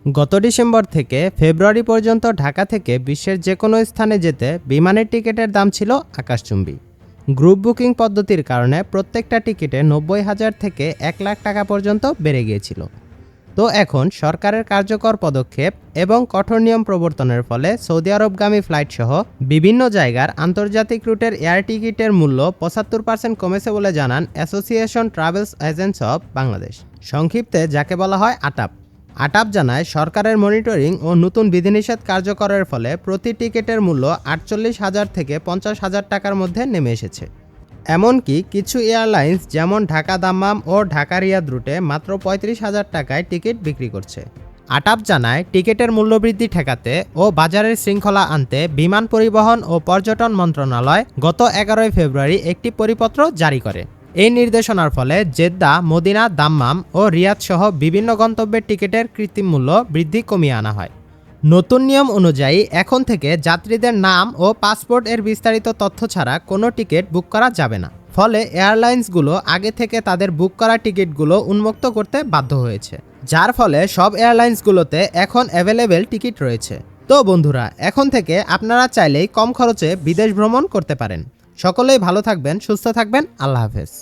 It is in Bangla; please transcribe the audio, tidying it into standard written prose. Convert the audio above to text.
গত ডিসেম্বর থেকে ফেব্রুয়ারি পর্যন্ত ঢাকা থেকে বিশ্বের যে কোনো স্থানে যেতে বিমানের টিকিটের দাম ছিল আকাশচুম্বী। গ্রুপ বুকিং পদ্ধতির কারণে প্রত্যেকটা টিকিটে ৯০,০০০ থেকে ১,০০,০০০ টাকা পর্যন্ত বেড়ে গিয়েছিল। তো এখন সরকারের কার্যকর পদক্ষেপ এবং কঠোর নিয়ম প্রবর্তনের ফলে সৌদি আরবগামী ফ্লাইটসহ বিভিন্ন জায়গার আন্তর্জাতিক রুটের এয়ার টিকিটের মূল্য ৭৫% কমেছে বলে জানান association travels agents of Bangladesh, সংক্ষিপ্তে যাকে বলা হয় আটাপ। আটাপ জানায়, সরকারের মনিটরিং ও নতুন বিধিনিষেধ কার্যকরের ফলে প্রতি টিকিটের মূল্য ৪৮,০০০ থেকে ৫০,০০০ টাকার মধ্যে নেমে এসেছে। এমনকি কিছু এয়ারলাইন্স যেমন ঢাকা দাম্মাম ও ঢাকা রিয়াদ রুটে মাত্র ৩৫,০০০ টাকায় টিকিট বিক্রি করছে। আটাপ জানায়, টিকিটের মূল্যবৃদ্ধি ঠেকাতে ও বাজারের শৃঙ্খলা আনতে বিমান পরিবহন ও পর্যটন মন্ত্রণালয় গত ১১ ফেব্রুয়ারি একটি পরিপত্র জারি করে। এই নির্দেশনার ফলে জেদ্দা, মদিনা, দাম্মাম ও রিয়াদ সহ বিভিন্ন গন্তব্যের টিকিটের কৃত্রিম মূল্য বৃদ্ধি কমিয়ে আনা হয়। নতুন নিয়ম অনুযায়ী এখন থেকে যাত্রীদের নাম ও পাসপোর্ট এর বিস্তারিত তথ্য ছাড়া কোনো টিকিট বুক করা যাবে না। ফলে এয়ারলাইন্সগুলো আগে থেকে তাদের বুক করা টিকিটগুলো উন্মুক্ত করতে বাধ্য হয়েছে, যার ফলে সব এয়ারলাইন্সগুলোতে এখন অ্যাভেলেবেল টিকিট রয়েছে। তো বন্ধুরা, এখন থেকে আপনারা চাইলেই কম খরচে বিদেশ ভ্রমণ করতে পারেন। সকলেই ভালো থাকবেন, সুস্থ থাকবেন। আল্লাহ হাফেজ।